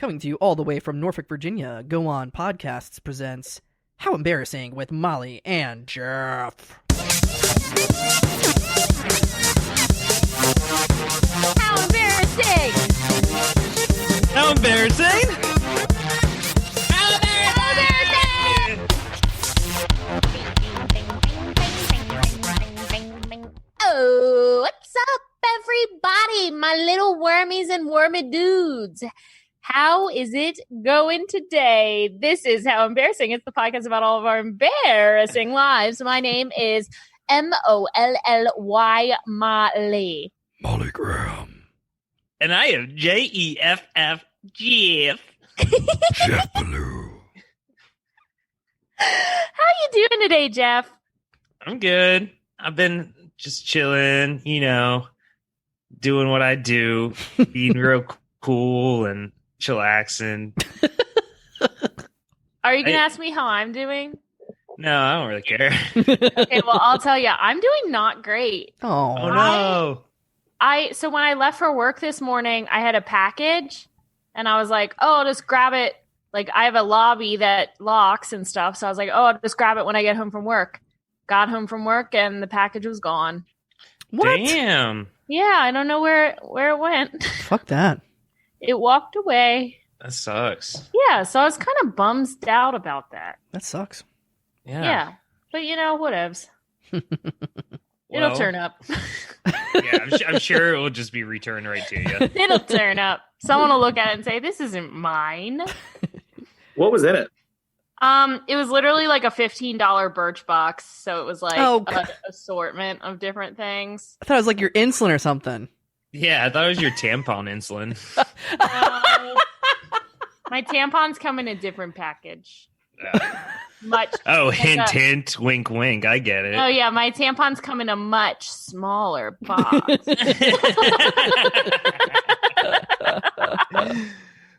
Coming to you all the way from Norfolk, Virginia, Go On Podcasts presents How Embarrassing with Molly and Jeff. How embarrassing! How embarrassing! How embarrassing! Oh, what's up, everybody? My little wormies and wormy dudes. How is it going today? This is How Embarrassing. It's the podcast about all of our embarrassing lives. My name is Molly. Molly Graham. And I am Jeff. Jeff Beaulieu. How you doing today, Jeff? I'm good. I've been just chilling, doing what I do, being real cool and chillaxing. Are you going to ask me how I'm doing? No, I don't really care. Okay, well, I'll tell you. I'm doing not great. Oh no. So when I left for work this morning, I had a package and I was like, oh, I'll just grab it. Like I have a lobby that locks and stuff. So I was like, oh, I'll just grab it when I get home from work. Got home from work and the package was gone. What? Damn. Yeah, I don't know where it went. Fuck that. It walked away. That sucks. Yeah, so I was kind of bummed out about that. That sucks. Yeah. But whatevs. It'll turn up. Yeah, I'm sure it will just be returned right to you. It'll turn up. Someone will look at it and say, this isn't mine. What was in it? It was literally like a $15 Birch box. So it was like an assortment of different things. I thought it was like your insulin or something. Yeah, I thought it was your tampon insulin. My tampons come in a different package. Much. Oh, hint, hint, wink, wink. I get it. Oh yeah, my tampons come in a much smaller box.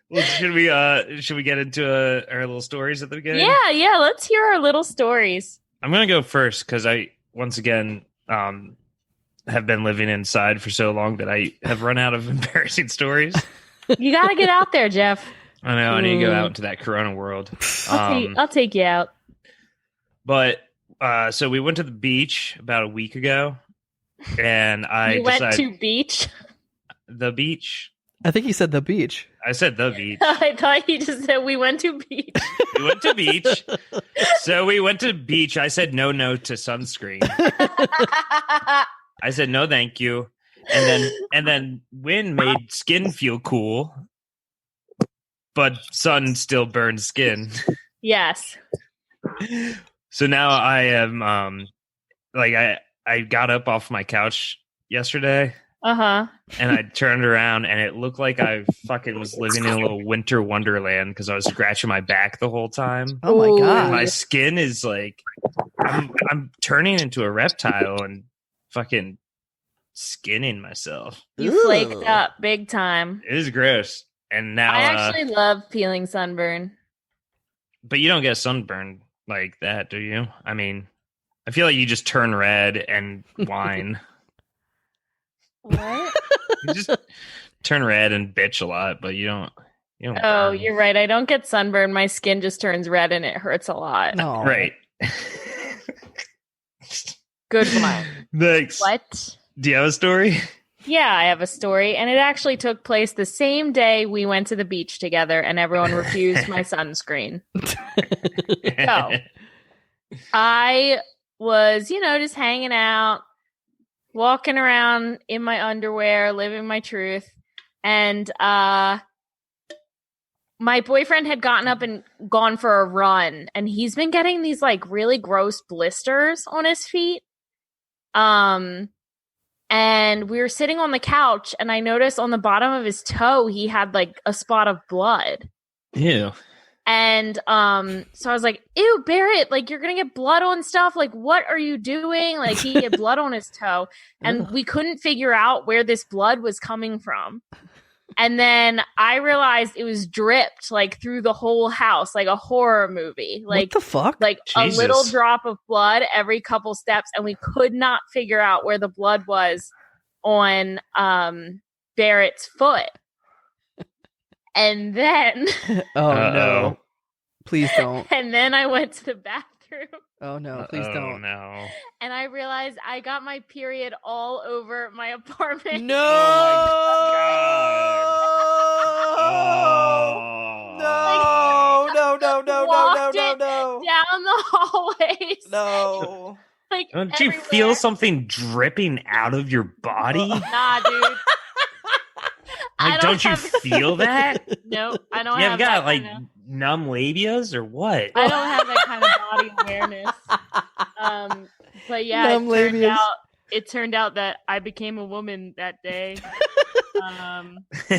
Well, should we get into our little stories at the beginning? Yeah. Let's hear our little stories. I'm gonna go first because I once again have been living inside for so long that I have run out of embarrassing stories. You got to get out there, Jeff. I know I need to go out into that Corona world. I'll take you out. But so we went to the beach about a week ago, and went to beach. The beach. I think he said the beach. I said the beach. I thought he just said we went to beach. We went to beach. So we went to beach. I said no to sunscreen. I said no, thank you. And then wind made skin feel cool, but sun still burns skin. Yes. So now I am I got up off my couch yesterday. Uh-huh. And I turned around and it looked like I fucking was living in a little winter wonderland because I was scratching my back the whole time. Oh my god. And my skin is like I'm turning into a reptile and fucking skinning myself. You flaked up big time. It is gross. And now I actually love peeling sunburn. But you don't get sunburn like that, do you? I mean, I feel like you just turn red and whine. What? You just turn red and bitch a lot, but you don't Oh, burn. you're right. I don't get sunburn. My skin just turns red and it hurts a lot. No. Right. Good one. Thanks. What? Do you have a story? Yeah, I have a story, and it actually took place the same day we went to the beach together, and everyone refused my sunscreen. So, I was, just hanging out, walking around in my underwear, living my truth, and my boyfriend had gotten up and gone for a run, and he's been getting these, like, really gross blisters on his feet. And we were sitting on the couch, and I noticed on the bottom of his toe, he had like a spot of blood. Ew. And so I was like, ew, Barrett, like you're going to get blood on stuff. Like, what are you doing? Like he had blood on his toe, and we couldn't figure out where this blood was coming from. And then I realized it was dripped like through the whole house, like a horror movie. Like what the fuck? Like Jesus. A little drop of blood every couple steps, and we could not figure out where the blood was on Barrett's foot. And then Oh no. Please don't. and then I went to the bathroom. Oh no, please don't. No. And I realized I got my period all over my apartment. No! Oh. No, Walked it down the hallways. No. Like, Don't you everywhere. feel something dripping out of your body? Nah, dude. Like, don't you feel that? No, I don't You have have got that like kinda, numb labias or what? I don't have that kind of body awareness. But yeah, Numb labias. it turned out that I became a woman that day.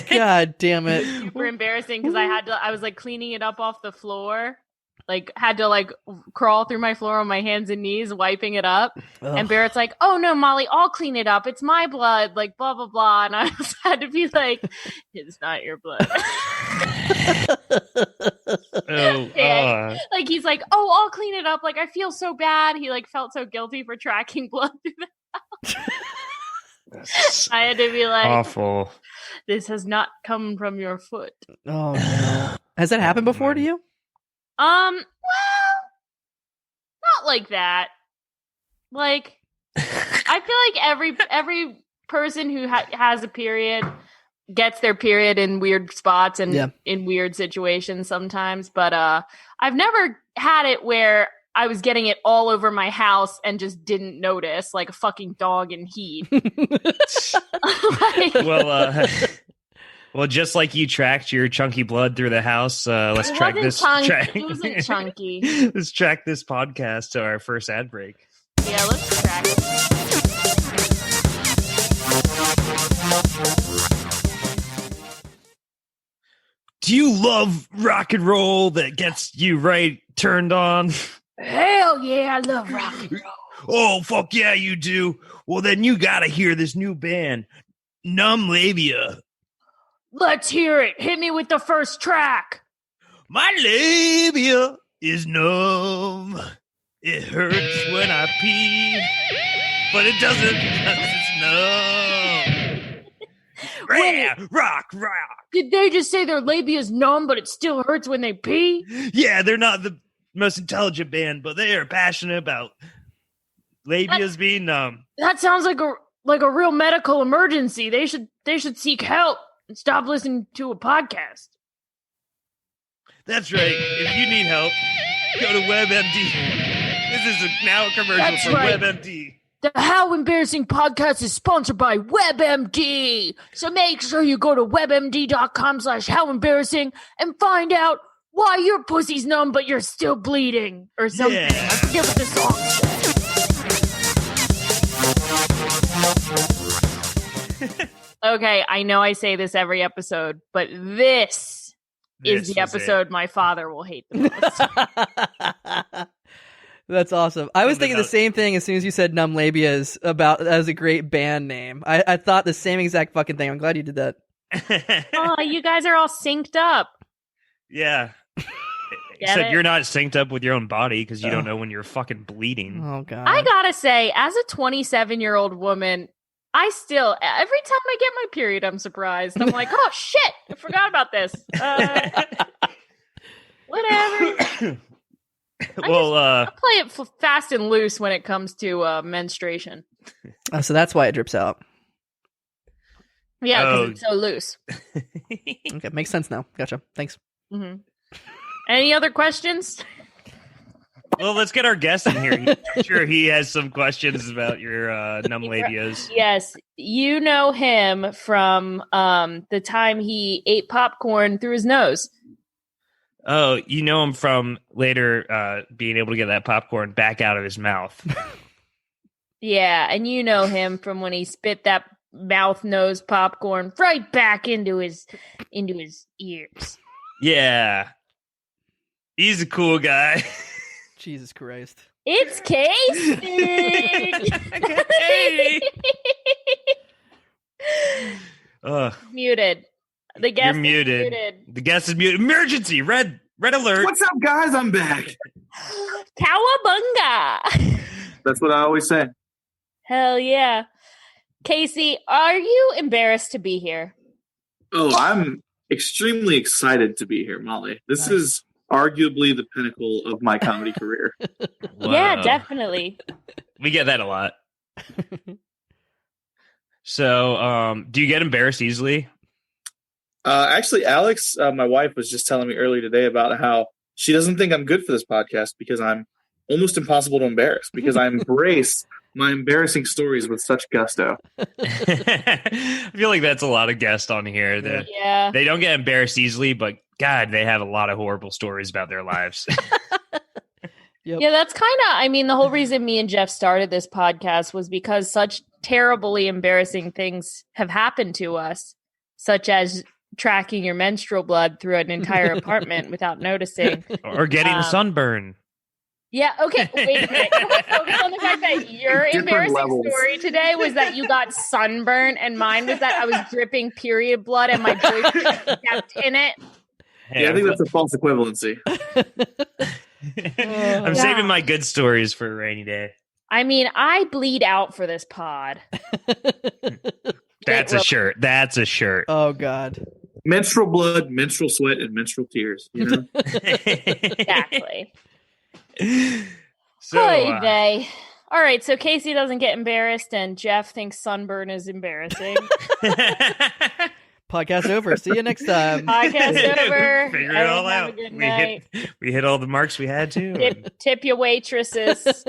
God damn it. Super embarrassing because I was like cleaning it up off the floor. Like had to like crawl through my floor on my hands and knees, wiping it up. Ugh. And Barrett's like, "Oh no, Molly, I'll clean it up. It's my blood." Like blah blah blah. And I just had to be like, "It's not your blood." Oh, Like he's like, "Oh, I'll clean it up. Like I feel so bad." He like felt so guilty for tracking blood through the house. I had to be like, awful. "This has not come from your foot." Oh no. Has that happened before to you? Well, not like that. Like, I feel like every person who has a period gets their period in weird spots and in weird situations sometimes. But I've never had it where I was getting it all over my house and just didn't notice, like a fucking dog in heat. Well, just like you tracked your chunky blood through the house, let's track this. It wasn't chunky. Let's track this podcast to our first ad break. Yeah, let's track it. Do you love rock and roll that gets you right turned on? Hell yeah, I love rock and roll. Oh, fuck yeah, you do. Well, then you gotta hear this new band, Numb Labia. Let's hear it. Hit me with the first track. My labia is numb. It hurts when I pee, but it doesn't because it's numb. Wait. Rock. Did they just say their labia is numb, but it still hurts when they pee? Yeah, they're not the most intelligent band, but they are passionate about labias being numb. That sounds like a real medical emergency. They should seek help and stop listening to a podcast. That's right. If you need help, go to WebMD. This is now a commercial That's for right. WebMD. The How Embarrassing podcast is sponsored by WebMD. So make sure you go to webmd.com/howembarrassing and find out why your pussy's numb but you're still bleeding or something. Yeah. I forget what the song said. Okay, I know I say this every episode, but this is the episode my father will hate the most. That's awesome. I was thinking the same thing as soon as you said Numb Labias as a great band name. I thought the same exact fucking thing. I'm glad you did that. Oh, you guys are all synced up. Yeah. Except you're not synced up with your own body because you don't know when you're fucking bleeding. Oh, God. I gotta say, as a 27-year-old woman, I still, every time I get my period, I'm surprised. I'm like, oh, shit, I forgot about this. Whatever. I play it fast and loose when it comes to menstruation. Oh, so that's why it drips out. Yeah, because it's so loose. Okay, makes sense now. Gotcha. Thanks. Mm-hmm. Any other questions? Well, let's get our guest in here. I'm sure he has some questions about your numb labias. Yes, you know him from the time he ate popcorn through his nose. Oh, you know him from later being able to get that popcorn back out of his mouth. Yeah, and you know him from when he spit that mouth nose popcorn right back into his ears. Yeah. He's a cool guy. Jesus Christ. It's Kasey. Muted. The guest You're muted. The guest is muted. Emergency! Red alert. What's up, guys? I'm back. Cowabunga. That's what I always say. Hell yeah. Kasey, are you embarrassed to be here? Oh, I'm extremely excited to be here, Molly. This is arguably the pinnacle of my comedy career. Wow. Yeah, definitely. We get that a lot. So, do you get embarrassed easily? Actually, Alex, my wife, was just telling me earlier today about how she doesn't think I'm good for this podcast because I'm almost impossible to embarrass, because I embrace my embarrassing stories with such gusto. I feel like that's a lot of guests on here that Yeah. they don't get embarrassed easily, but God, they have a lot of horrible stories about their lives. Yep. Yeah, that's kind of, I mean, the whole reason me and Jeff started this podcast was because such terribly embarrassing things have happened to us, such as tracking your menstrual blood through an entire apartment without noticing. Or getting a sunburn. Yeah, okay. Wait a minute. Can we focus on the fact that your Different embarrassing levels. story today was that you got sunburn, and mine was that I was dripping period blood and my boyfriend stepped in it. Yeah, I think that's a false equivalency. I'm saving my good stories for a rainy day. I mean, I bleed out for this pod. That's a shirt. That's a shirt. Oh God. Menstrual blood, menstrual sweat, and menstrual tears. You know? Exactly. So, Oy vey. All right, so Kasey doesn't get embarrassed, and Jeff thinks sunburn is embarrassing. Podcast over. See you next time. Podcast over. Figure it Everyone all have a out. good night. We hit all the marks we had to. Tip your waitresses.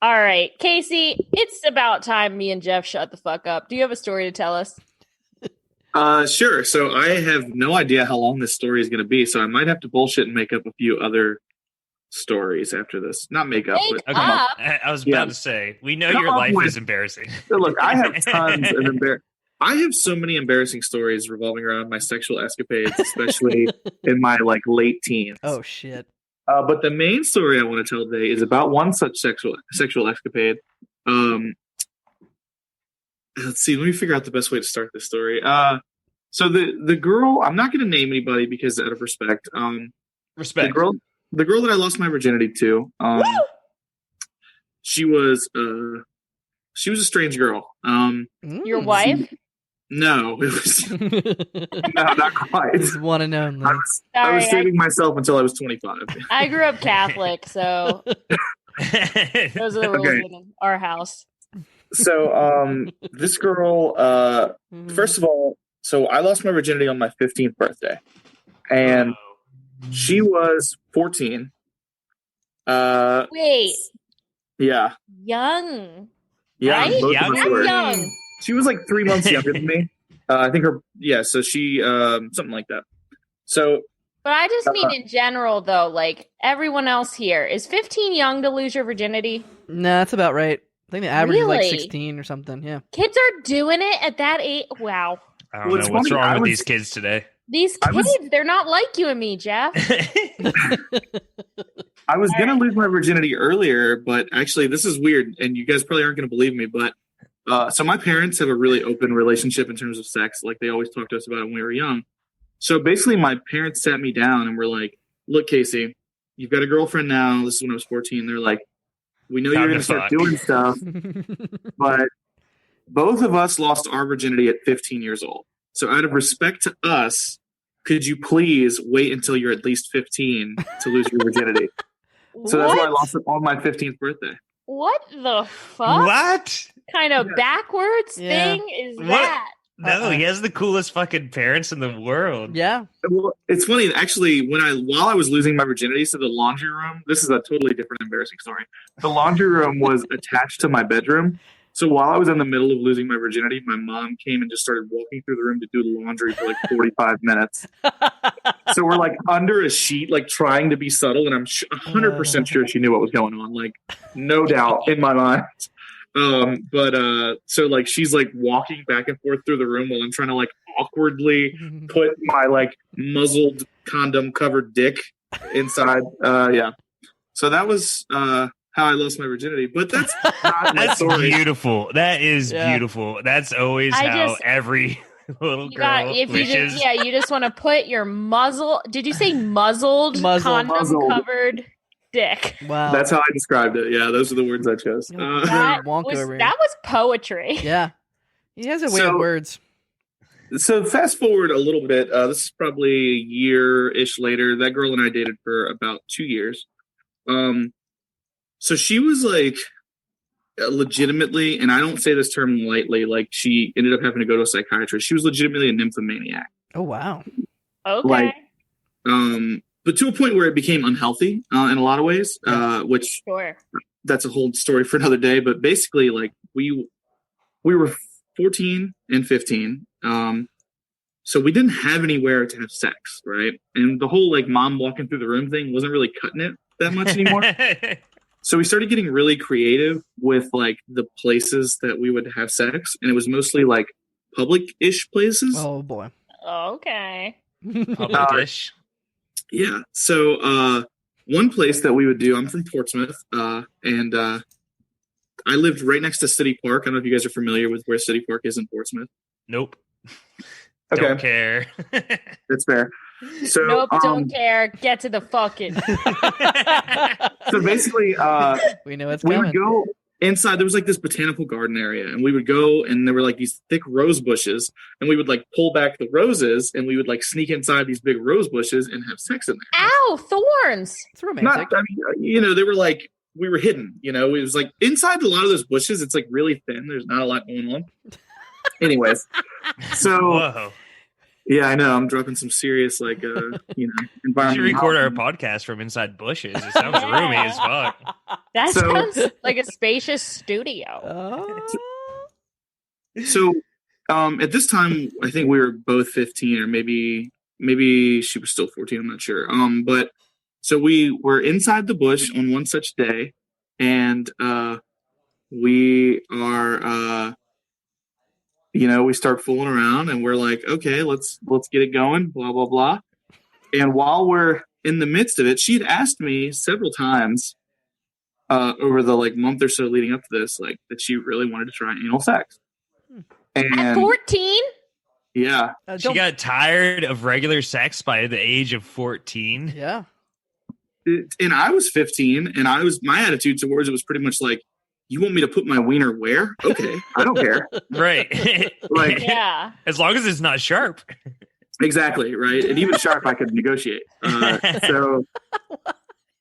All right, Kasey, it's about time me and Jeff shut the fuck up. Do you have a story to tell us? Sure. So I have no idea how long this story is going to be, so I might have to bullshit and make up a few other stories after this. Not make up, Make but up? I was about to say, we know Come your on life with- is embarrassing. So look, I have tons of I have so many embarrassing stories revolving around my sexual escapades, especially in my late teens. Oh shit. But the main story I want to tell today is about one such sexual escapade. Let's see. Let me figure out the best way to start this story. So the girl, I'm not going to name anybody because out of respect. Respect. The girl that I lost my virginity to. She was a strange girl. Your wife? No, it was no, not quite. Is one and only. I Sorry, was saving myself until I was 25. I grew up Catholic, so those are the rules Okay. in our house. So, this girl, first of all, so I lost my virginity on my 15th birthday, and she was 14. Wait, Yeah, young. yeah, Right? both Young? of us That's were. young. She was 3 months younger than me. I think so she, something like that. So, But I just mean in general, though, everyone else here, is 15 young to lose your virginity? Nah, that's about right. I think the average is Really? 16 or something. Yeah. Kids are doing it at that age. Wow. I don't Well, know it's what's funny, wrong I with was- these kids today. These I kids, was- they're not like you and me, Jeff. I was All going right. to lose my virginity earlier, but actually this is weird and you guys probably aren't going to believe me, but so my parents have a really open relationship in terms of sex. They always talked to us about it when we were young. So basically my parents sat me down and were like, look, Kasey, you've got a girlfriend now. This is when I was 14. They're like, we know Time you're going to to start fuck. doing stuff, but both of us lost our virginity at 15 years old. So out of respect to us, could you please wait until you're at least 15 to lose your virginity? So that's why I lost it on my 15th birthday. What the fuck What? kind of backwards Yeah. thing is What? that? No, he has the coolest fucking parents in the world. Yeah. Well, it's funny actually. While I was losing my virginity, so the laundry room. This is a totally different, embarrassing story. The laundry room was attached to my bedroom. So while I was in the middle of losing my virginity, my mom came and just started walking through the room to do the laundry for 45 minutes. So we're under a sheet, trying to be subtle, and I'm 100% sure she knew what was going on. No doubt in my mind. So she's walking back and forth through the room while I'm trying to awkwardly put my muzzled condom covered dick inside. Yeah. So that was how I lost my virginity, but that's not my That's story. beautiful. That is Yeah. beautiful. That's always I how just- every little You girl got if you wishes. just you just want to put your muzzle. Did you say muzzled Muzzled. condom covered dick? Wow. That's how I described it. Yeah, those are the words I chose. Yeah. That Wonka was over here. that was poetry. Yeah. He has a way So- of words. So fast forward a little bit. This is probably a year-ish later. That girl and I dated for about 2 years. So she was like legitimately, and I don't say this term lightly, like she ended up having to go to a psychiatrist. She was legitimately a nymphomaniac. Oh, wow. Okay. Like, but to a point where it became unhealthy in a lot of ways, which Sure. that's a whole story for another day. But basically, like we were 14 and 15. So we didn't have anywhere to have sex, right? And the whole like mom walking through the room thing wasn't really cutting it that much anymore. So we started getting really creative with like the places that we would have sex, and it was mostly like public-ish places. Oh, boy. Okay. Public-ish. Yeah. So one place that we would do, I'm from Portsmouth, and I lived right next to City Park. I don't know if you guys are familiar with where City Park is in Portsmouth. Nope. Okay. Don't care. That's fair. So, Nope, don't care. Get to the fucking. So basically, We know it's we coming. would go inside. There was like this botanical garden area, and we would go, and there were like these thick rose bushes, and we would like pull back the roses, and we would like sneak inside these big rose bushes and have sex in there. Ow, thorns. It's romantic. Not, I mean, they were like, we were hidden, it was like inside a lot of those bushes, it's like really thin. There's not a lot going on. Anyways, so Whoa. yeah, I know I'm dropping some serious like, We environment. should record our podcast from inside bushes. It sounds roomy as fuck. That So- sounds like a spacious studio. So, at this time, I think we were both 15, or maybe she was still 14. I'm not sure. But so we were inside the bush on one such day, and we are, we start fooling around, and we're like, okay, let's get it going, blah blah blah. And while we're in the midst of it, she'd asked me several times over the like month or so leading up to this, like that she really wanted to try anal sex. At And 14? yeah, She got tired of regular sex by the age of 14. Yeah. and I was 15, and my attitude towards it was pretty much like, you want me to put my wiener where? Okay, I don't care. Right. Like, Yeah. As long as it's not sharp. exactly, right? And even sharp, I could negotiate.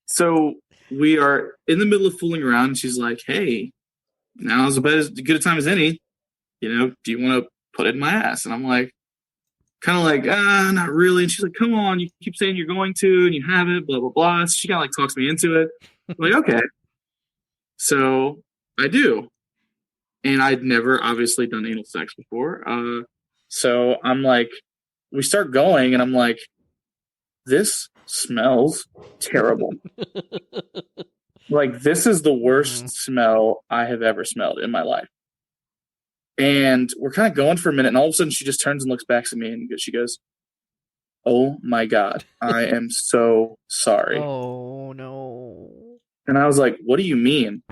So we are in the middle of fooling around, and she's like, hey, now's about as good a time as any. Do you want to put it in my ass? And I'm like, kind of like, not really. And she's like, come on, you keep saying you're going to, and you haven't, blah, blah, blah. So she kind of like talks me into it. I'm like, okay. So I do. And I'd never obviously done anal sex before. So I'm like, we start going, and I'm like, this smells terrible. Like, this is the worst smell I have ever smelled in my life. And we're kind of going for a minute, and all of a sudden she just turns and looks back at me, and she goes, oh my God, I am so sorry. Oh, no. And I was like, what do you mean?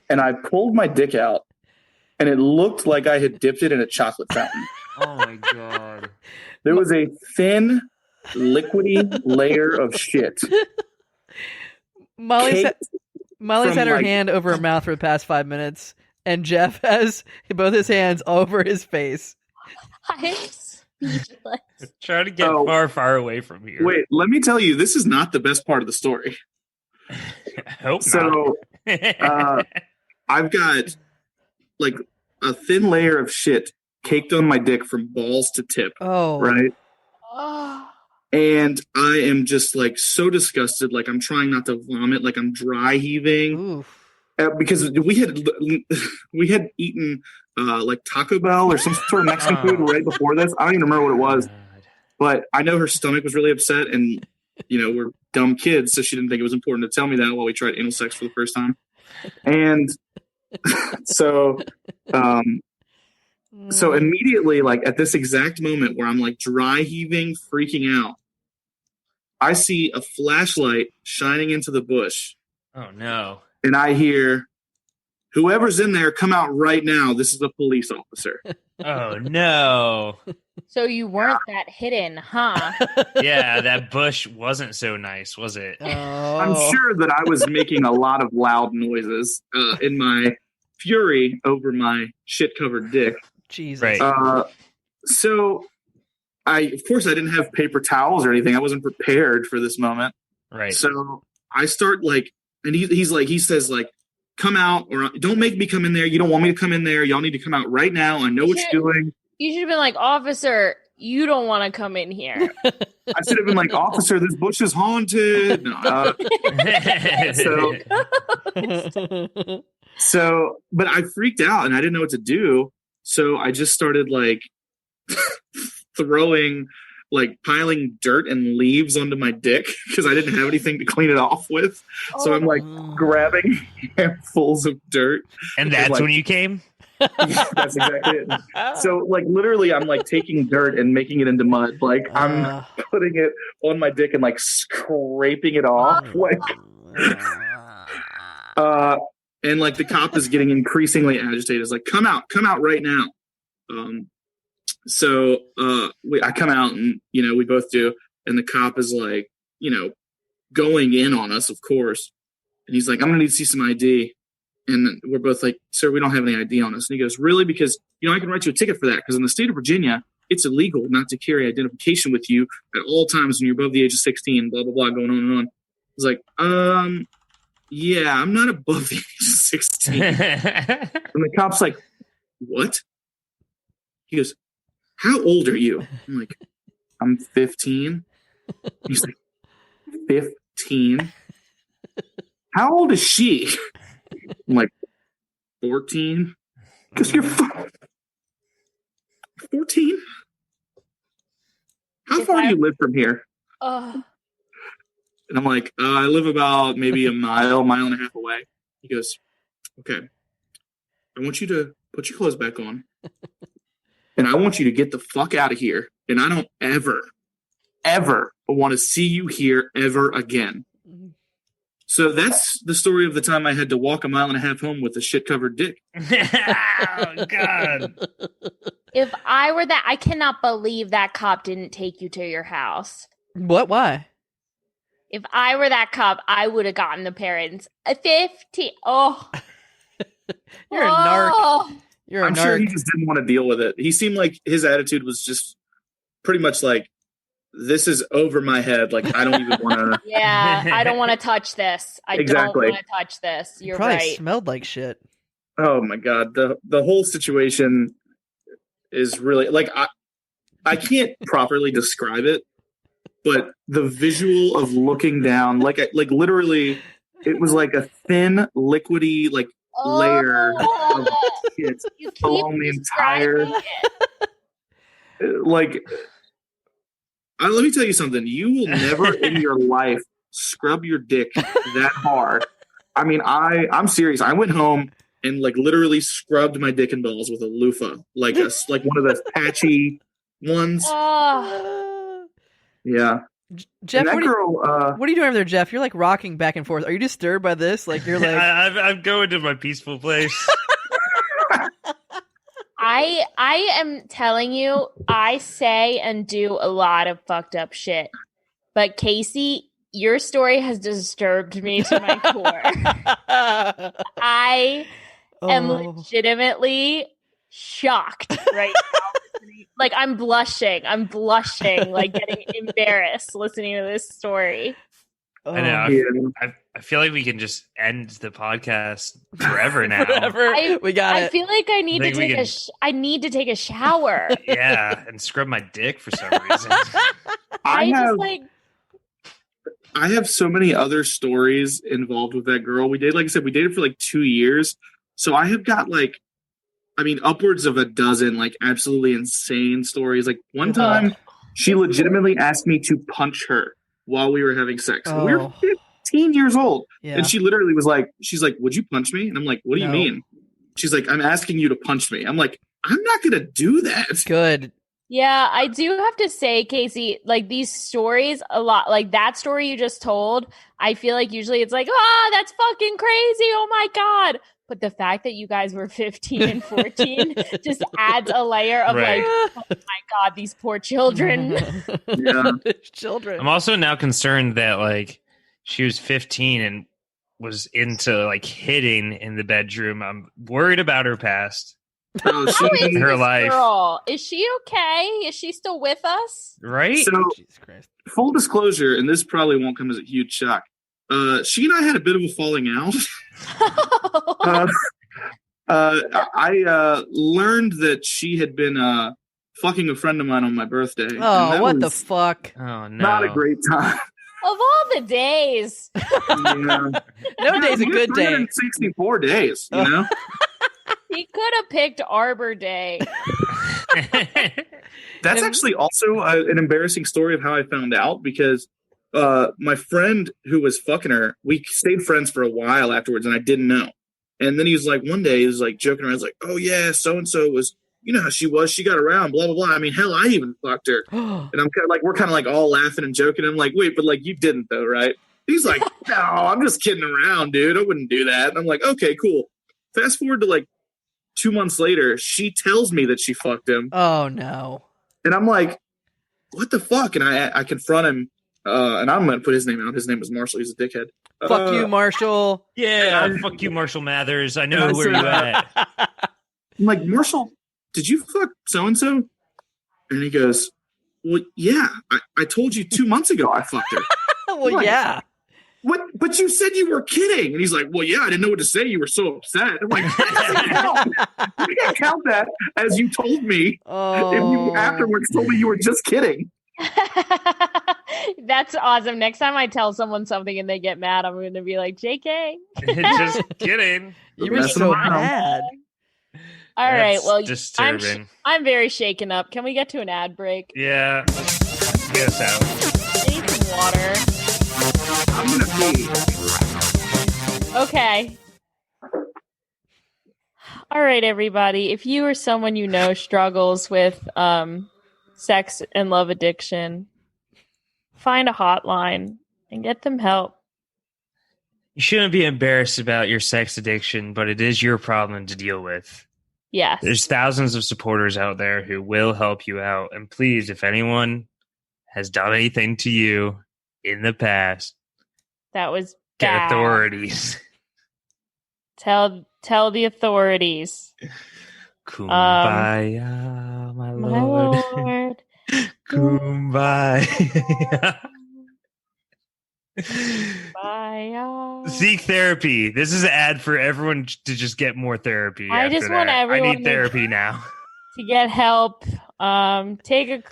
And I pulled my dick out, and it looked like I had dipped it in a chocolate fountain. Oh my God. There was a thin, liquidy layer of shit. Molly's From, had her like- hand over her mouth for the past 5 minutes, and Jeff has both his hands over his face. I'm speechless. Try to get far away from here. Wait, let me tell you, this is not the best part of the story. Hope So, I've got like a thin layer of shit caked on my dick from balls to tip, Oh. right? Oh. And I am just like so disgusted, like I'm trying not to vomit, like I'm dry heaving. Oof. Because we had eaten like Taco Bell or some sort of Mexican food right before this. I don't even remember what it was, but I know her stomach was really upset, and we're dumb kids, so she didn't think it was important to tell me that while we tried anal sex for the first time. And so immediately, like at this exact moment where I'm like dry heaving, freaking out, I see a flashlight shining into the bush. Oh no. And I hear, whoever's in there, come out right now. This is a police officer. Oh no. So you weren't that hidden, huh? Yeah, that bush wasn't so nice, was it? Oh. I'm sure that I was making a lot of loud noises in my fury over my shit-covered dick. Jesus. Right. So of course I didn't have paper towels or anything. I wasn't prepared for this moment. Right. So I start like, and he says like, come out, or don't make me come in there. You don't want me to come in there. Y'all need to come out right now. I know what you're doing. You should have been like, officer, you don't want to come in here. I should have been like, officer, this bush is haunted. No, but I freaked out and I didn't know what to do. So I just started like piling dirt and leaves onto my dick because I didn't have anything to clean it off with. So I'm like grabbing handfuls of dirt. And that's when you came? That's exactly it. So like literally I'm like taking dirt and making it into mud. Like I'm putting it on my dick and like scraping it off. And like the cop is getting increasingly agitated. It's like, come out right now. So I come out and, we both do. And the cop is like, going in on us, of course. And he's like, I'm going to need to see some ID. And we're both like, sir, we don't have any ID on us. And he goes, really? Because, I can write you a ticket for that. Because in the state of Virginia, it's illegal not to carry identification with you at all times when you're above the age of 16, blah, blah, blah, going on and on. He's like, yeah, I'm not above the age of 16. And the cop's like, what? He goes, how old are you? I'm like, I'm 15. He's like, 15? How old is she? I'm like, 14. Because you're 14? How far do you live from here? And I'm like, I live about maybe a mile and a half away. He goes, okay, I want you to put your clothes back on. And I want you to get the fuck out of here. And I don't ever want to see you here ever again. So that's the story of the time I had to walk a mile and a half home with a shit-covered dick. Oh, God. If I were that, I cannot believe that cop didn't take you to your house. What? Why? If I were that cop, I would have gotten the parents. 15. Oh. You're a narc. I'm sure he just didn't want to deal with it. He seemed like his attitude was just pretty much like, this is over my head. Like, I don't even want to. Yeah, I don't want to touch this. I don't want to touch this. You're probably right. Smelled like shit. Oh my God. The whole situation is really like, I can't properly describe it, but the visual of looking down, like literally, it was like a thin, liquidy, like layer of shit along the entire. Like, let me tell you something. You will never in your life scrub your dick that hard. I mean, I'm serious. I went home and like literally scrubbed my dick and balls with a loofah, like one of those patchy ones. Yeah. Jeff, what are you doing over there, Jeff? You're like rocking back and forth. Are you disturbed by this? Like you're like I'm going to my peaceful place. I am telling you, I say and do a lot of fucked up shit. But Kasey, your story has disturbed me to my core. I am legitimately shocked right now. Like I'm blushing, like getting embarrassed listening to this story. I know. I feel like we can just end the podcast forever now. We got it. I feel like I need to take a shower. Yeah, and scrub my dick for some reason. I have so many other stories involved with that girl. Like I said, we dated for like 2 years. So I have got upwards of a dozen like absolutely insane stories. Like one time she legitimately asked me to punch her while we were having sex. Oh. We were 15 years old. Yeah. And she literally was like, she's like, would you punch me? And I'm like, what do you mean? She's like, I'm asking you to punch me. I'm like, I'm not going to do that. Good. Yeah, I do have to say, Kasey, like these stories a lot, like that story you just told, I feel like usually it's like, that's fucking crazy. Oh my God. But the fact that you guys were 15 and 14 just adds a layer of like, oh my God, these poor children. Yeah. Children. I'm also now concerned that like she was 15 and was into like hitting in the bedroom. I'm worried about her past. Oh, How is Her this life. girl? Is she okay? Is she still with us? Right? So, Jesus Christ. full disclosure, and this probably won't come as a huge shock. She and I had a bit of a falling out. I learned that she had been fucking a friend of mine on my birthday. and Oh, that what the was fuck? Oh, no. Not a great time. Of all the days. Yeah. No day's a good day. 364 days, you know? He could have picked Arbor Day. That's actually also an embarrassing story of how I found out because my friend who was fucking her, we stayed friends for a while afterwards and I didn't know. And then he was like, one day he was like joking around. He's like, oh yeah, so-and-so was, you know how she was. She got around, blah, blah, blah. I mean, hell, I even fucked her. And I'm kind of like, we're kind of like all laughing and joking. I'm like, wait, but like you didn't though, right? He's like, no, I'm just kidding around, dude. I wouldn't do that. And I'm like, okay, cool. Fast forward to like 2 months later, she tells me that she fucked him. Oh no. And I'm like, what the fuck? And I confront him, and I'm going to put his name out. His name is Marshall. He's a dickhead. Fuck you, Marshall. Yeah, fuck you, Marshall Mathers. I know where you at. I'm like, Marshall, did you fuck so-and-so? And he goes, well, yeah. I told you 2 months ago I fucked her. Well, Like, yeah. What? But you said you were kidding. And he's like, well, yeah, I didn't know what to say. You were so upset. I'm like, that doesn't count. You can't count that as you told me. Oh. If you afterwards told me you were just kidding. That's awesome. Next time I tell someone something and they get mad, I'm going to be like, JK. Just kidding. You were Messing so around. mad. All right. That's Well, disturbing. I'm very shaken up. Can we get to an ad break? Yeah. Get us out. I need some water. I'm going to pee. Okay. All right, everybody. If you or someone you know struggles with sex and love addiction, find a hotline and get them help. You shouldn't be embarrassed about your sex addiction, but it is your problem to deal with. Yes. There's thousands of supporters out there who will help you out. And please, if anyone has done anything to you in the past, That was get bad. authorities. Tell the authorities. Kumbaya, my My lord. lord. Kumbaya. Bye. Seek therapy. This is an ad for everyone to just get more therapy. I after just want that. I everyone need therapy now. To get help, take a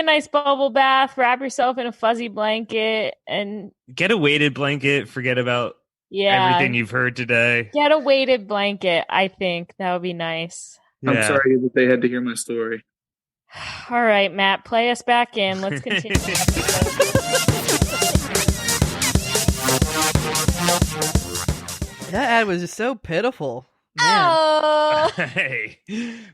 nice bubble bath, wrap yourself in a fuzzy blanket, and Get a weighted blanket. Forget about everything you've heard today. get a weighted blanket. I think that would be nice. I'm Yeah. sorry that they had to hear my story. All right, Matt, play us back in. Let's continue. That ad was just so pitiful. Man. Oh, Hey,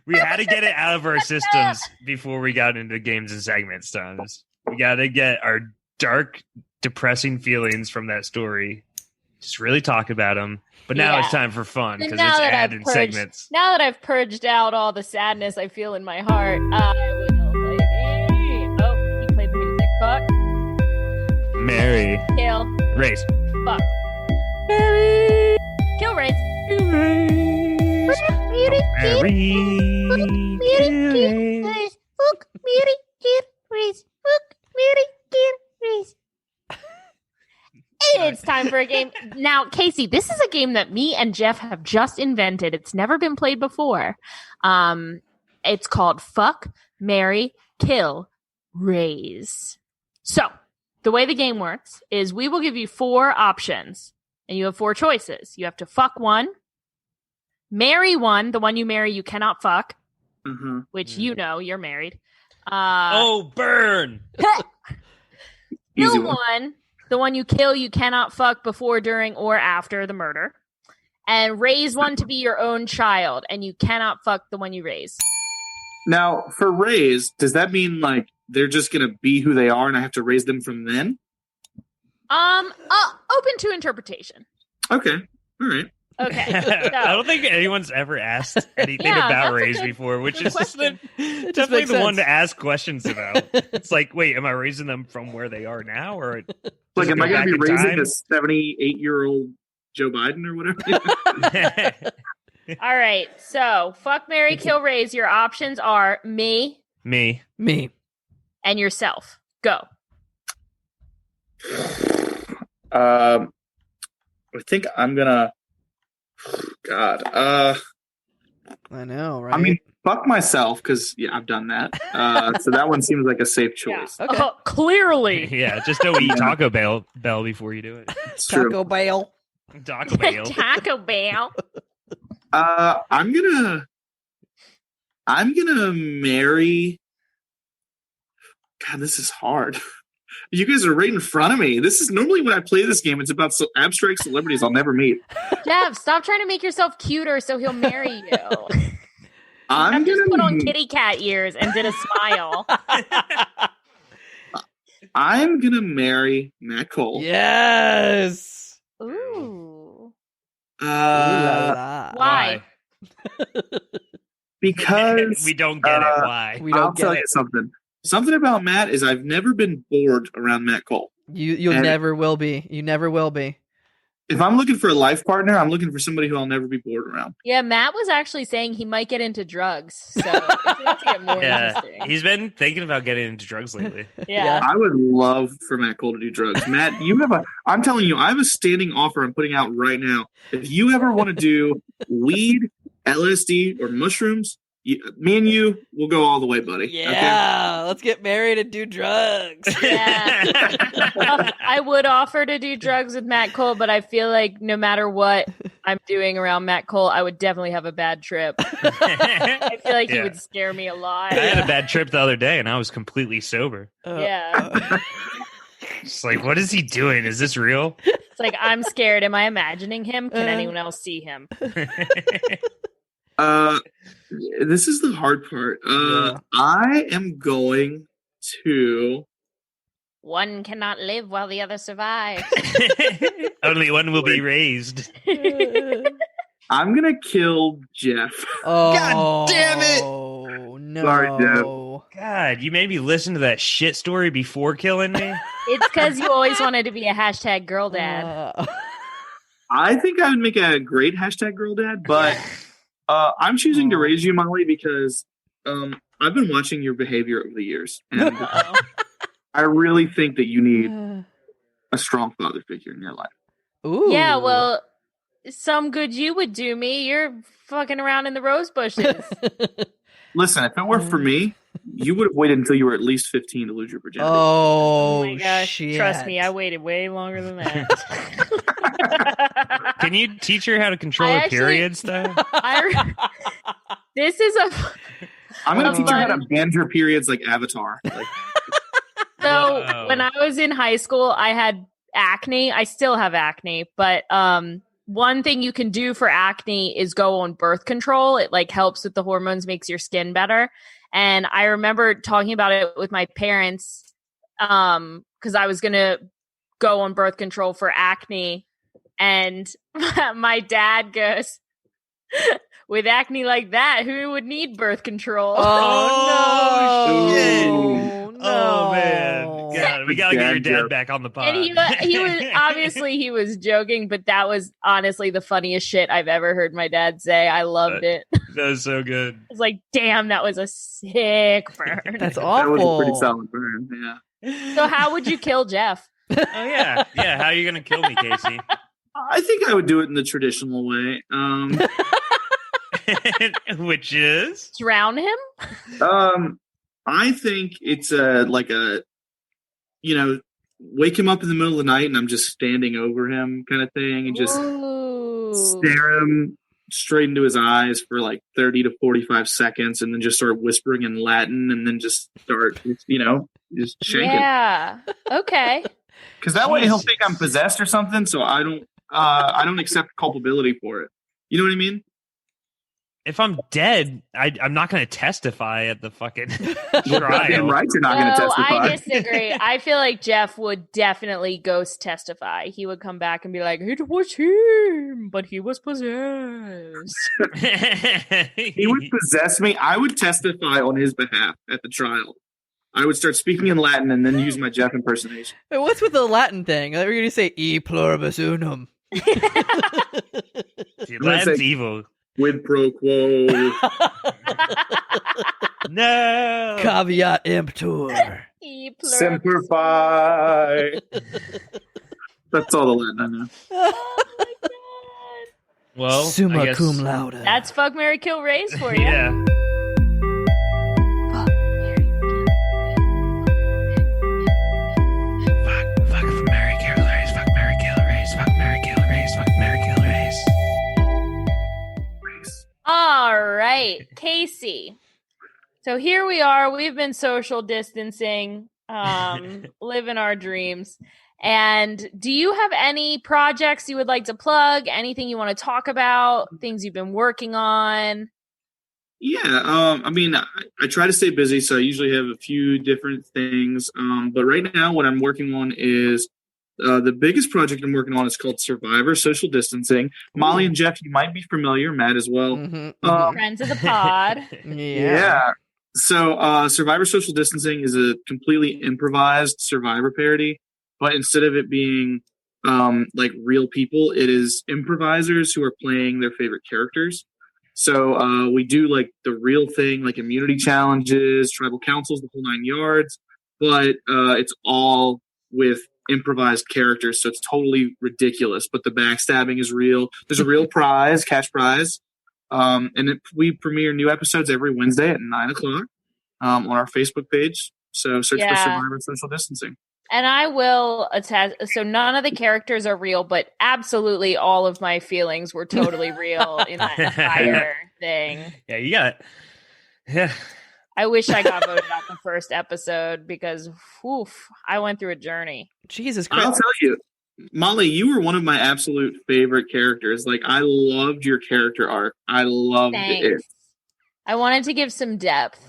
we had to get it out of our systems before we got into games and segments times. We got to get our dark, depressing feelings from that story. Just really talk about them. But now Yeah. it's time for fun because Now it's that ad I've and purged- segments. now that I've purged out all the sadness I feel in my heart, I will play the... Oh, he played the music. Fuck, Mary, kill, race. fuck. Mary. Kill, race. Mary, It's time for a game. Now, Kasey, this is a game that me and Jeff have just invented. It's never been played before. It's called Fuck, Marry, Kill, Raise. So, the way the game works is we will give you 4 options, and you have 4 choices. You have to fuck one, marry one, the one you marry you cannot fuck, Uh-huh. which you know, you're married. Oh, burn! Easy Kill one. one, the one you kill you cannot fuck before, during, or after the murder. And raise one to be your own child, and you cannot fuck the one you raise. Now, for raise, does that mean like they're just going to be who they are and I have to raise them from then? Open to interpretation. Okay. All right. Okay. I don't think anyone's ever asked anything Yeah, about that's a raise good- before, which good is just question. It just definitely makes the one sense. to ask questions about. It's like, wait, am I raising them from where they are now, or Like, am I going to be raising time? a 78-year-old Joe Biden or whatever? All right. So, fuck, marry, kill, raise. Your options are me Me. and yourself. Go. I think I'm gonna. God. I know, right? I mean, fuck myself because I've done that. So that one seems like a safe choice. Okay. Clearly. Yeah, just don't eat Taco Bell before you do it. It's true. Taco Bell. Taco Bell. Taco Bell. I'm gonna marry. God, this is hard. You guys are right in front of me. This is normally when I play this game, it's about abstract celebrities I'll never meet. Jeff, stop trying to make yourself cuter so he'll marry you. I'm just gonna put on kitty cat ears and did a smile. I'm gonna marry Matt Cole. Yes. Ooh. Why? Why? Because we don't get it. Why? We don't I'll get tell it. you something. Something about Matt is I've never been bored around Matt Cole. You'll And never will be. You never will be. If I'm looking for a life partner, I'm looking for somebody who I'll never be bored around. Yeah, Matt was actually saying he might get into drugs. So it's going to get more interesting. He's been thinking about getting into drugs lately. Yeah. I would love for Matt Cole to do drugs. Matt, I'm telling you, I have a standing offer I'm putting out right now. If you ever want to do weed, LSD, or mushrooms, me and you, we'll go all the way, buddy. Yeah, let's get married and do drugs. Yeah. I would offer to do drugs with Matt Cole, but I feel like no matter what I'm doing around Matt Cole, I would definitely have a bad trip. I feel like he would scare me a lot. I had a bad trip the other day, and I was completely sober. Yeah. It's like, what is he doing? Is this real? It's like, I'm scared. Am I imagining him? Can anyone else see him? This is the hard part. I am going to. One cannot live while the other survives. Only one will be raised. I'm gonna kill Jeff. Oh, God damn it! No. Sorry, Jeff. God, you made me listen to that shit story before killing me. It's because you always wanted to be a hashtag girl dad. I think I would make a great hashtag girl dad, but I'm choosing to raise you, Molly, because I've been watching your behavior over the years, and I really think that you need a strong father figure in your life. Ooh. Yeah, well, some good you would do me. You're fucking around in the rose bushes. Listen, if it were for me, you would have waited until you were at least 15 to lose your virginity. Oh my gosh. shit. Trust me, I waited way longer than that. Can you teach her how to control her periods, though? This is I'm going to teach her how to bend her periods like Avatar. So when I was in high school, I had acne. I still have acne, but one thing you can do for acne is go on birth control. It like helps with the hormones, makes your skin better. And I remember talking about it with my parents because I was going to go on birth control for acne. And my dad goes, with acne like that, who would need birth control? Oh, shit. No. Oh, man. God, we got to get your dad back on the pod. And he was obviously he was joking, but that was honestly the funniest shit I've ever heard my dad say. I loved it. That was so good. I was like, damn, that was a sick burn. That's That awful. was a pretty solid burn, yeah. So how would you kill Jeff? Oh, yeah. Yeah, how are you going to kill me, Kasey? I think I would do it in the traditional way. Which is? Drown him? I think it's wake him up in the middle of the night and I'm just standing over him kind of thing and just stare him straight into his eyes for like 30 to 45 seconds and then just start whispering in Latin and then just start, just shanking. Yeah. Okay. Because that way he'll think I'm possessed or something, so I don't accept culpability for it. You know what I mean? If I'm dead, I'm not going to testify at the fucking Damn trial. right, you're not going to testify. I disagree. I feel like Jeff would definitely ghost testify. He would come back and be like, it was him, but he was possessed. He would possess me. I would testify on his behalf at the trial. I would start speaking in Latin and then use my Jeff impersonation. Wait, what's with the Latin thing? We're going to say e pluribus unum. Dude, Latin's evil. Quid pro quo. No. Caveat emptor. Semper Fi. That's all the Latin I know. Oh my god. Well, Summa I guess, cum laude. That's Fuck, Marry, Kill, Raise for you. yeah. Fuck, Mary, kill, raise. Fuck, Mary, kill, raise. Fuck, Mary, kill, raise. Fuck, Mary, kill, raise. All right, Kasey. So here we are. We've been social distancing, living our dreams. And do you have any projects you would like to plug? Anything you want to talk about? Things you've been working on? Yeah, I try to stay busy, so I usually have a few different things. But right now, what I'm working on is the biggest project I'm working on is called Survivor Social Distancing. Molly and Jeff, you might be familiar, Matt as well. Friends of the pod. Yeah. So Survivor Social Distancing is a completely improvised Survivor parody, but instead of it being like real people, it is improvisers who are playing their favorite characters. So we do like the real thing, like immunity challenges, tribal councils, the whole 9 yards, but it's all with improvised characters. So it's totally ridiculous, but the backstabbing is real. There's a real prize, cash prize. We premiere new episodes every Wednesday at 9:00 on our Facebook page. So search for Survivor Social Distancing. And I will attest, so none of the characters are real, but absolutely all of my feelings were totally real in that entire thing. Yeah, you got it. Yeah. I wish I got voted out the first episode because, I went through a journey. Jesus Christ. I'll tell you, Molly, you were one of my absolute favorite characters. Like, I loved your character arc. I loved it. I wanted to give some depth.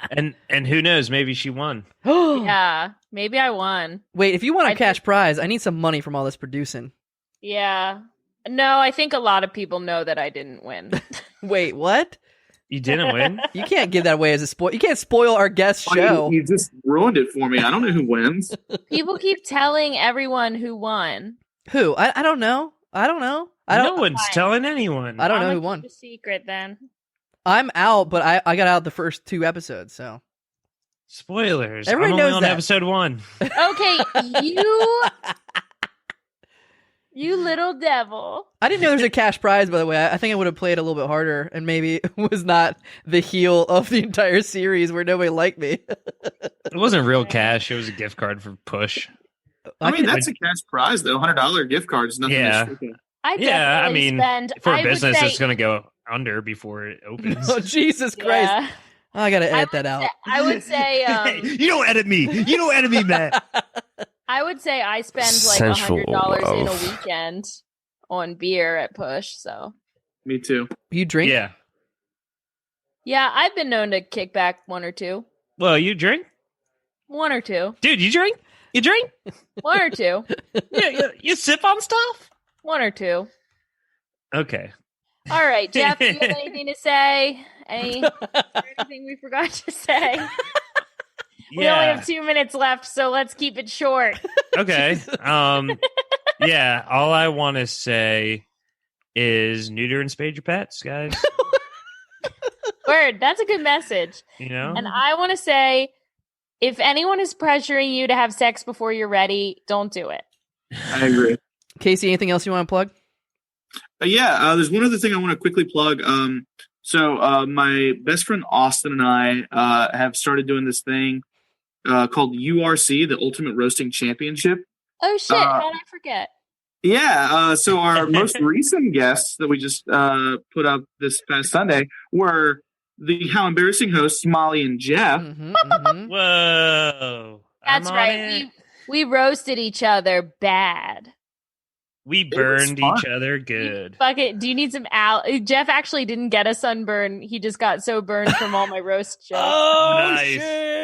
And who knows? Maybe she won. Yeah, maybe I won. Wait, if you want a cash prize, I need some money from all this producing. Yeah. No, I think a lot of people know that I didn't win. Wait, what? You didn't win? You can't give that away as a spoil. You can't spoil our guest show. You just ruined it for me. I don't know who wins. People keep telling everyone who won. Who? I don't know. No one's telling anyone. I don't know I'm who won. keep a secret then. I'm out, but I got out the first 2 episodes, so. Spoilers. Everybody I'm knows only on that. episode 1. Okay, you little devil. I didn't know there was a cash prize, by the way. I think I would have played a little bit harder and maybe was not the heel of the entire series where nobody liked me. It wasn't real cash. It was a gift card for Push. I mean, that's a cash prize, though. $100 gift card is nothing. Yeah. I spend, for I a business, would say, it's going to go under before it opens. Oh, Jesus Christ. Yeah. I got to edit that out. I would say, You don't edit me. You don't edit me, Matt. I would say I spend like Sensual $100 in a love. weekend on beer at Push. So Me too. You drink? Yeah. yeah, I've been known to kick back 1 or 2. Well, you drink? 1 or 2. Dude, you drink? You drink? 1 or 2. You sip on stuff? 1 or 2. Okay. All right, Jeff, do you have anything to say? Anything we forgot to say? We only have 2 minutes left, so let's keep it short. Okay. Yeah, all I want to say is neuter and spade your pets, guys. Word, that's a good message. You know? And I want to say, if anyone is pressuring you to have sex before you're ready, don't do it. I agree. Kasey, anything else you want to plug? There's one other thing I want to quickly plug. So my best friend Austin and I have started doing this thing called URC, the Ultimate Roasting Championship. Oh, shit. How did I forget? Yeah. So our most recent guests that we just put up this past Sunday were the How Embarrassing hosts, Molly and Jeff. Whoa. That's right. We roasted each other bad. We burned each other good. Fuck it. Do you need some Jeff actually didn't get a sunburn. He just got so burned from all my roast jokes. Oh, nice.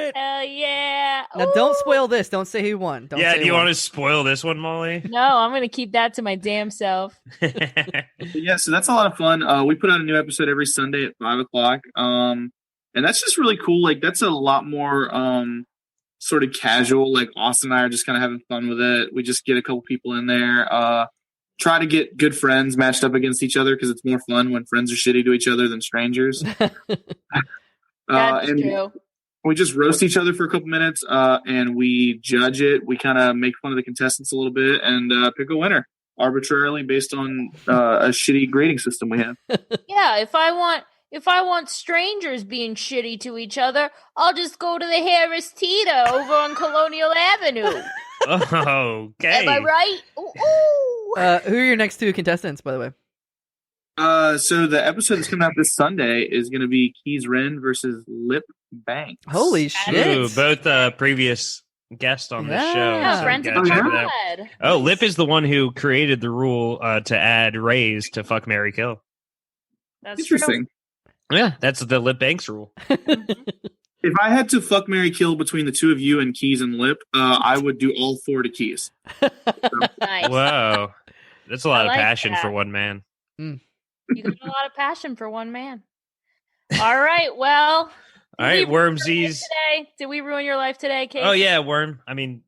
shit. Hell yeah. Now, don't spoil this. Don't say who won. Do you want to spoil this one, Molly? No, I'm going to keep that to my damn self. Yeah, so that's a lot of fun. We put out a new episode every Sunday at 5:00. And that's just really cool. Like, that's a lot more sort of casual. Like, Austin and I are just kind of having fun with it. We just get a couple people in there. try to get good friends matched up against each other because it's more fun when friends are shitty to each other than strangers. That's and true. we just roast each other for a couple minutes, and we judge it. We kind of make fun of the contestants a little bit and pick a winner arbitrarily based on a shitty grading system we have. Yeah, if I want strangers being shitty to each other, I'll just go to the Harris Teeter over on Colonial Avenue. Okay. Am I right? Ooh. Who are your next two contestants, by the way? So the episode that's coming out this Sunday is going to be Keys Ren versus Lip Banks. Holy shit! Ooh, both previous guests on this show. Yeah, so friends of gotta the check it out. pod. Oh, Lip is the one who created the rule to add Rays to fuck, marry, kill. That's Interesting. Yeah, that's the Lip Banks rule. If I had to fuck, marry, kill between the two of you and Keys and Lip, I would do all four to Keys. True. Nice. Whoa, that's a lot I of like passion that. for one man. You got a lot of passion for one man. All right, well. All right, did we ruin Wormsies. your life today? Did we ruin your life today, Kate? Oh yeah, Worm. I mean,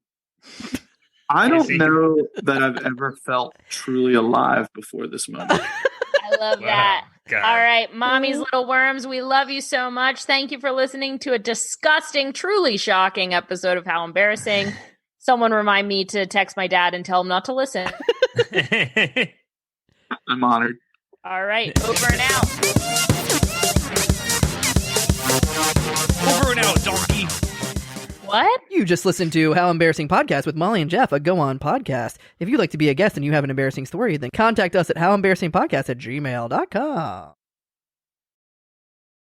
I don't Casey. know that I've ever felt truly alive before this moment. I love that. God. All right, mommy's little worms, we love you so much. Thank you for listening to a disgusting, truly shocking episode of How Embarrassing. Someone remind me to text my dad and tell him not to listen. I'm honored. All right, over and out. Over and out, donkey. What? You just listened to How Embarrassing Podcast with Molly and Jeff, a Go On podcast. If you'd like to be a guest and you have an embarrassing story, then contact us at howembarrassingpodcast@gmail.com.